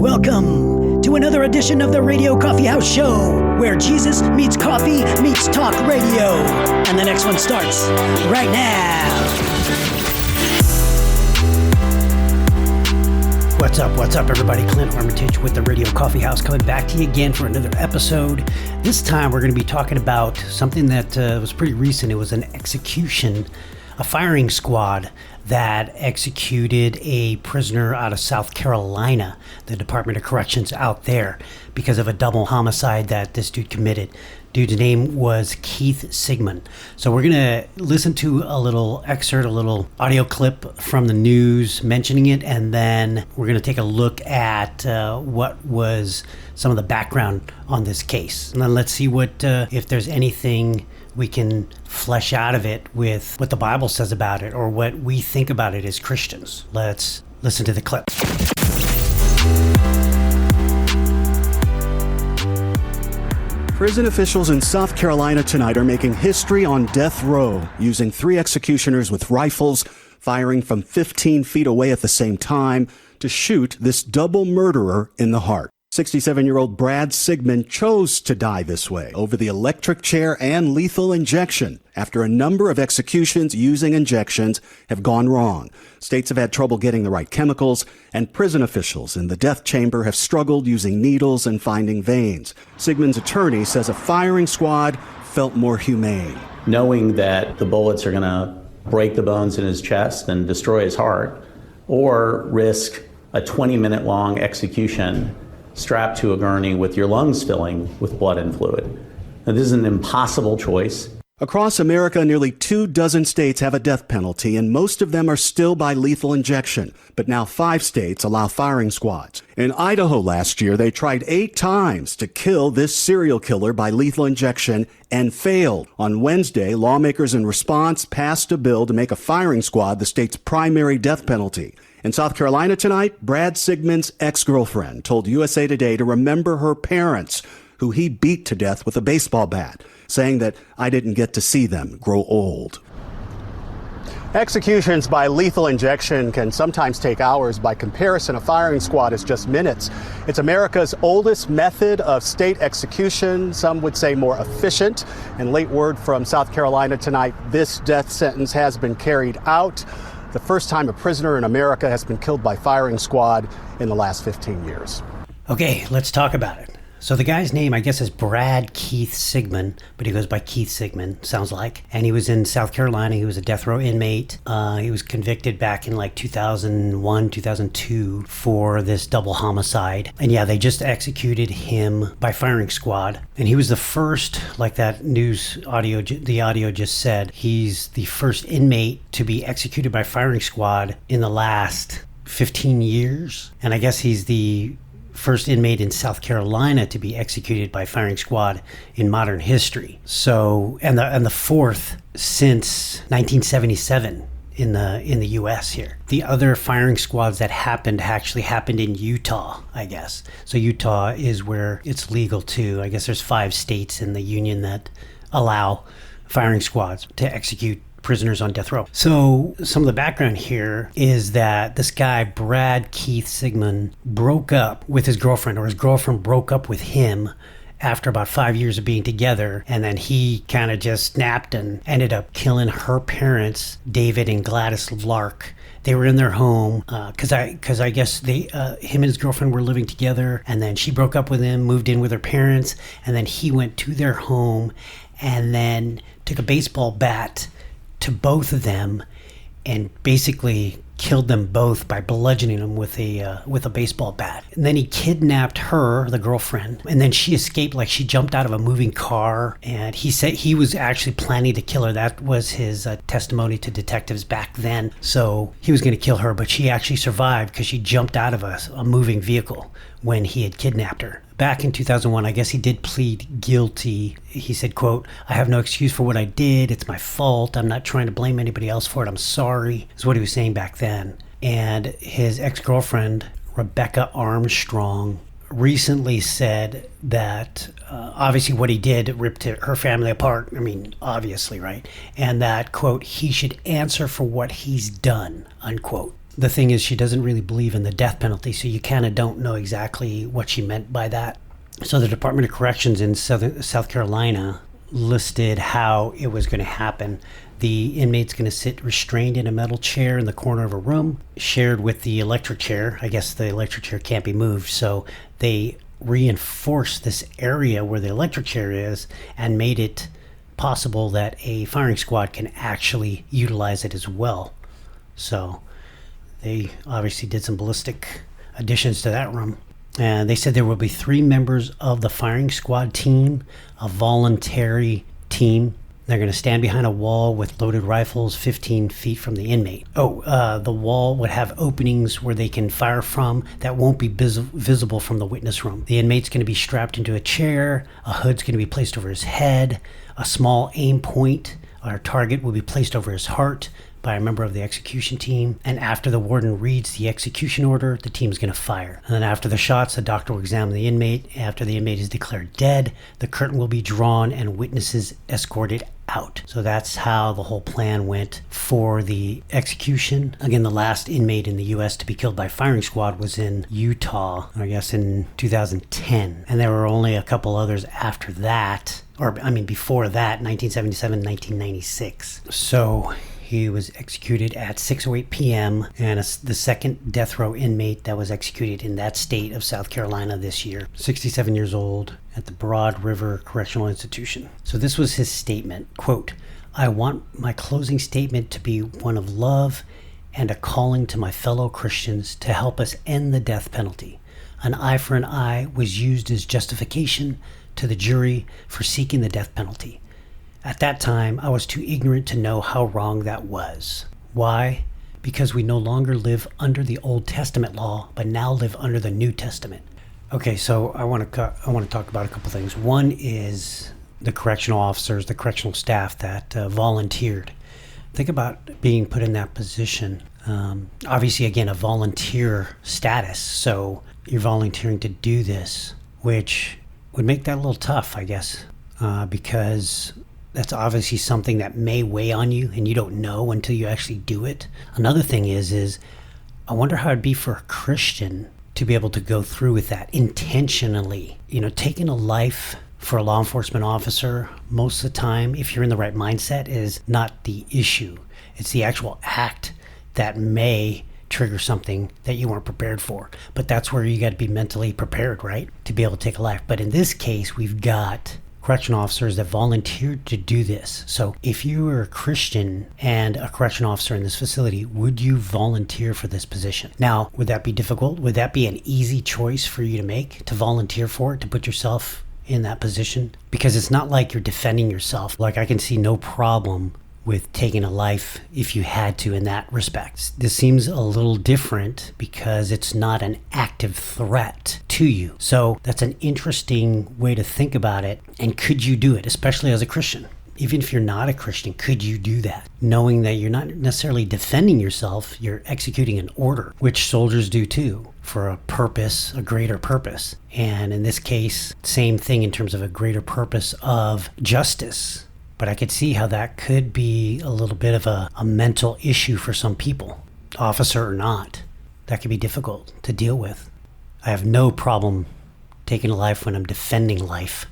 Welcome to another edition of the Radio Coffee House Show, where Jesus meets coffee meets talk radio. And the next one starts right now. What's up, everybody? Clint Armitage with the Radio Coffee House coming back to you again for another episode. This time we're going to be talking about something that was pretty recent. It was an execution, a firing squad that executed a prisoner out of South Carolina, the Department of Corrections out there, because of a double homicide that this dude committed. Dude's name was Keith Sigmon. So we're going to listen to a little excerpt, a little audio clip from the news mentioning it, and then we're going to take a look at what was some of the background on this case. And then let's see what if there's anything we can flesh out of it with what the Bible says about it or what we think about it as Christians. Let's listen to the clip. Prison officials in South Carolina tonight are making history on death row, using 3 executioners with rifles, firing from 15 feet away at the same time to shoot this double murderer in the heart. 67-year-old Brad Sigmon chose to die this way over the electric chair and lethal injection after a number of executions using injections have gone wrong. States have had trouble getting the right chemicals, and prison officials in the death chamber have struggled using needles and finding veins. Sigmon's attorney says a firing squad felt more humane. Knowing that the bullets are going to break the bones in his chest and destroy his heart, or risk a 20-minute long execution strapped to a gurney with your lungs filling with blood and fluid. Now, this is an impossible choice. Across America, nearly 24 states have a death penalty, and most of them are still by lethal injection. But now 5 states allow firing squads. In Idaho last year, they tried 8 times to kill this serial killer by lethal injection and failed. On Wednesday, lawmakers in response passed a bill to make a firing squad the state's primary death penalty. In South Carolina tonight, Brad Sigmon's ex-girlfriend told USA Today to remember her parents, who he beat to death with a baseball bat, saying that I didn't get to see them grow old. Executions by lethal injection can sometimes take hours. By comparison, a firing squad is just minutes. It's America's oldest method of state execution, some would say more efficient. And late word from South Carolina tonight, this death sentence has been carried out. The first time a prisoner in America has been killed by firing squad in the last 15 years. Okay, let's talk about it. So the guy's name, I guess, is Brad Keith Sigmon, but he goes by Keith Sigmon, sounds like. And he was in South Carolina. He was a death row inmate. He was convicted back in like 2001, 2002 for this double homicide. And yeah, they just executed him by firing squad. And he was the first, like that news audio, the audio just said, he's the first inmate to be executed by firing squad in the last 15 years. And I guess he's the first inmate in South Carolina to be executed by firing squad in modern history. So, and the fourth since 1977 in the U.S. here. The other firing squads that actually happened in Utah, I guess. So Utah is where it's legal too. I guess there's 5 states in the union that allow firing squads to execute prisoners on death row. So some of the background here is that this guy, Brad Keith Sigmon, broke up with his girlfriend, or his girlfriend broke up with him after about 5 years of being together. And then he kind of just snapped and ended up killing her parents, David and Gladys Lark. They were in their home because I guess him and his girlfriend were living together, and then she broke up with him, moved in with her parents, and then he went to their home and then took a baseball bat to both of them and basically killed them both by bludgeoning them with a baseball bat. And then he kidnapped her, the girlfriend, and then she escaped. Like, she jumped out of a moving car, and he said he was actually planning to kill her. That was his testimony to detectives back then. So he was going to kill her, but she actually survived because she jumped out of a moving vehicle when he had kidnapped her. Back in 2001, I guess he did plead guilty. He said, quote, "I have no excuse for what I did. It's my fault. I'm not trying to blame anybody else for it. I'm sorry," is what he was saying back then. And his ex-girlfriend, Rebecca Armstrong, recently said that obviously what he did ripped her family apart. I mean, obviously, right? And that, quote, "he should answer for what he's done," unquote. The thing is, she doesn't really believe in the death penalty, so you kind of don't know exactly what she meant by that. So the Department of Corrections in South Carolina listed how it was going to happen. The inmate's going to sit restrained in a metal chair in the corner of a room, shared with the electric chair. I guess the electric chair can't be moved, so they reinforced this area where the electric chair is and made it possible that a firing squad can actually utilize it as well. So they obviously did some ballistic additions to that room. And they said there will be 3 members of the firing squad team, a voluntary team. They're going to stand behind a wall with loaded rifles 15 feet from the inmate. The wall would have openings where they can fire from that won't be visible from the witness room. The inmate's going to be strapped into a chair. A hood's going to be placed over his head. A small aim point or target will be placed over his heart by a member of the execution team. And after the warden reads the execution order, the team's going to fire. And then after the shots, the doctor will examine the inmate. After the inmate is declared dead, the curtain will be drawn and witnesses escorted out. So that's how the whole plan went for the execution. Again, the last inmate in the U.S. to be killed by firing squad was in Utah, I guess in 2010. And there were only a couple others after that, before that, 1977, 1996. So he was executed at 6:08 p.m. and the second death row inmate that was executed in that state of South Carolina this year, 67 years old, at the Broad River Correctional Institution. So this was his statement, quote, "I want my closing statement to be one of love and a calling to my fellow Christians to help us end the death penalty. An eye for an eye was used as justification to the jury for seeking the death penalty. At that time, I was too ignorant to know how wrong that was. Why? Because we no longer live under the Old Testament law, but now live under the New Testament." Okay, so I want to talk about a couple things. One is the correctional officers, the correctional staff that volunteered. Think about being put in that position. Obviously, again, a volunteer status, so you're volunteering to do this, which would make that a little tough, I guess, because that's obviously something that may weigh on you and you don't know until you actually do it. Another thing is I wonder how it'd be for a Christian to be able to go through with that intentionally. Taking a life for a law enforcement officer, most of the time, if you're in the right mindset, is not the issue. It's the actual act that may trigger something that you weren't prepared for. But that's where you got to be mentally prepared, right? To be able to take a life. But in this case, we've got correctional officers that volunteered to do this. So if you were a Christian and a correctional officer in this facility, would you volunteer for this position? Now, would that be difficult? Would that be an easy choice for you to make, to volunteer for it, to put yourself in that position? Because it's not like you're defending yourself. Like, I can see no problem with taking a life if you had to in that respect. This seems a little different because it's not an active threat to you. So that's an interesting way to think about it. And could you do it, especially as a Christian? Even if you're not a Christian, could you do that? Knowing that you're not necessarily defending yourself, you're executing an order, which soldiers do too, for a purpose, a greater purpose. And in this case, same thing in terms of a greater purpose of justice. But I could see how that could be a little bit of a mental issue for some people, officer or not. That could be difficult to deal with. I have no problem taking a life when I'm defending life,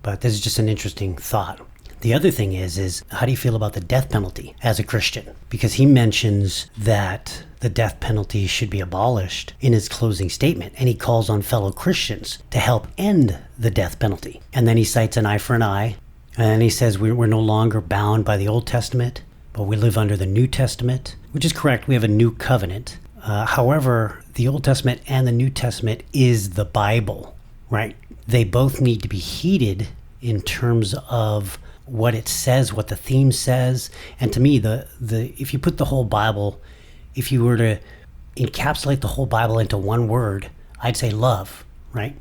but this is just an interesting thought. The other thing is how do you feel about the death penalty as a Christian? Because he mentions that the death penalty should be abolished in his closing statement, and he calls on fellow Christians to help end the death penalty. And then he cites an eye for an eye. And he says we're no longer bound by the Old Testament, but we live under the New Testament, which is correct. We have a new covenant. However, the Old Testament and the New Testament is the Bible, right? They both need to be heeded in terms of what it says, what the theme says. And to me, if you put the whole Bible, if you were to encapsulate the whole Bible into one word, I'd say love, right?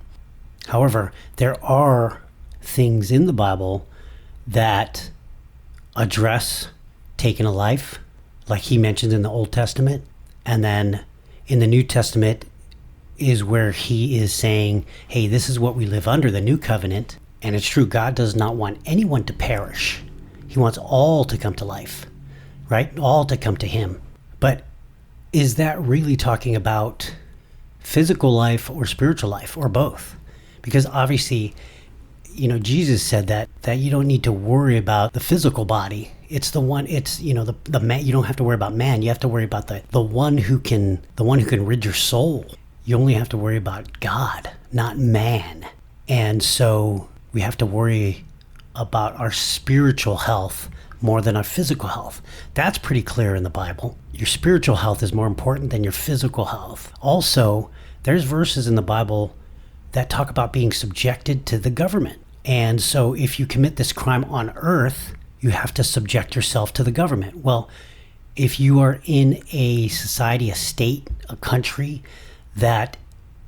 However, there are things in the Bible that address taking a life, like he mentions in the Old Testament. And then in the New Testament is where he is saying, hey, this is what we live under, the new covenant. And it's true, God does not want anyone to perish. He wants all to come to life, right? All to come to him. But is that really talking about physical life or spiritual life or both? Because obviously, Jesus said that you don't need to worry about the physical body. It's the one, the man. You don't have to worry about man. You have to worry about the one who can rid your soul. You only have to worry about God, not man. And so we have to worry about our spiritual health more than our physical health. That's pretty clear in the Bible. Your spiritual health is more important than your physical health. Also, there's verses in the Bible that talk about being subjected to the government. And so if you commit this crime on earth, you have to subject yourself to the government. Well, if you are in a society, a state, a country that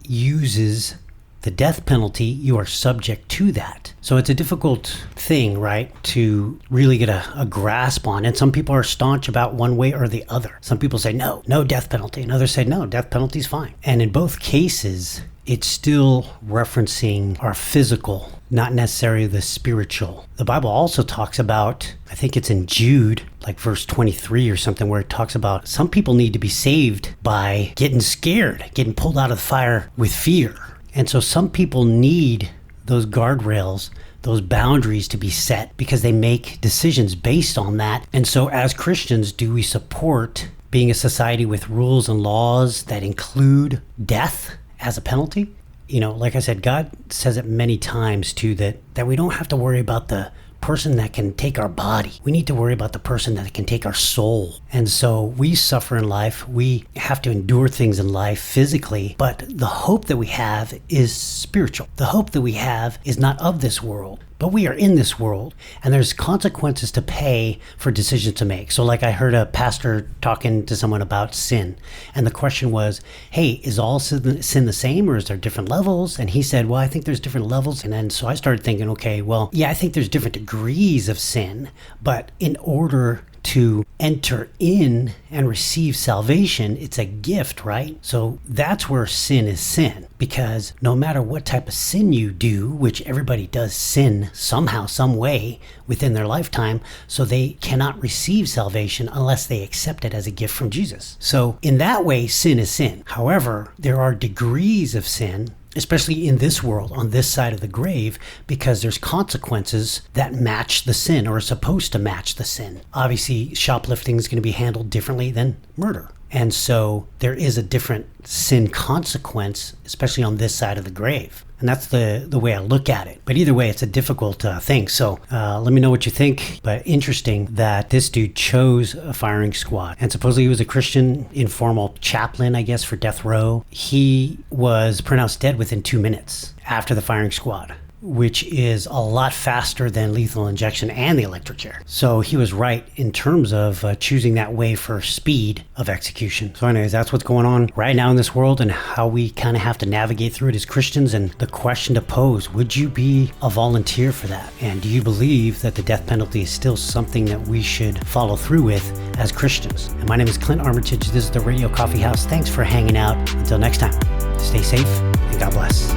uses the death penalty, you are subject to that. So it's a difficult thing, right, to really get a grasp on. And some people are staunch about one way or the other. Some people say, no death penalty. And others say, no, death penalty is fine. And in both cases, it's still referencing our physical, not necessarily the spiritual. The Bible also talks about, I think it's in Jude, like verse 23 or something, where it talks about some people need to be saved by getting scared, getting pulled out of the fire with fear. And so some people need those guardrails, those boundaries to be set because they make decisions based on that. And so as Christians, do we support being a society with rules and laws that include death as a penalty? Like I said, God says it many times too, that we don't have to worry about the person that can take our body. We need to worry about the person that can take our soul. And so we suffer in life. We have to endure things in life physically, but the hope that we have is spiritual. The hope that we have is not of this world, but we are in this world, and there's consequences to pay for decisions to make. So like I heard a pastor talking to someone about sin, and the question was, hey, is all sin the same, or is there different levels? And he said, well, I think there's different levels. And then so I started thinking, okay, well, yeah, I think there's different degrees of sin, but in order to enter in and receive salvation, it's a gift, right? So that's where sin is sin, because no matter what type of sin you do, which everybody does sin somehow, some way within their lifetime, so they cannot receive salvation unless they accept it as a gift from Jesus. So in that way, sin is sin. However, there are degrees of sin, especially in this world, on this side of the grave, because there's consequences that match the sin or are supposed to match the sin. Obviously, shoplifting is going to be handled differently than murder. And so there is a different sin consequence, especially on this side of the grave. And that's the way I look at it. But either way, it's a difficult thing. So let me know what you think. But interesting that this dude chose a firing squad. And supposedly he was a Christian informal chaplain, I guess, for death row. He was pronounced dead within 2 minutes after the firing squad, which is a lot faster than lethal injection and the electric chair. So he was right in terms of choosing that way for speed of execution. So anyways, that's what's going on right now in this world and how we kind of have to navigate through it as Christians. And the question to pose, would you be a volunteer for that? And do you believe that the death penalty is still something that we should follow through with as Christians? And my name is Clint Armitage. This is the Radio Coffee House. Thanks for hanging out. Until next time, stay safe and God bless.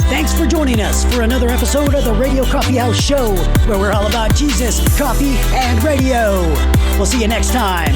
Thanks for joining us for another episode of the Radio Coffee House Show, where we're all about Jesus, coffee, and radio. We'll see you next time.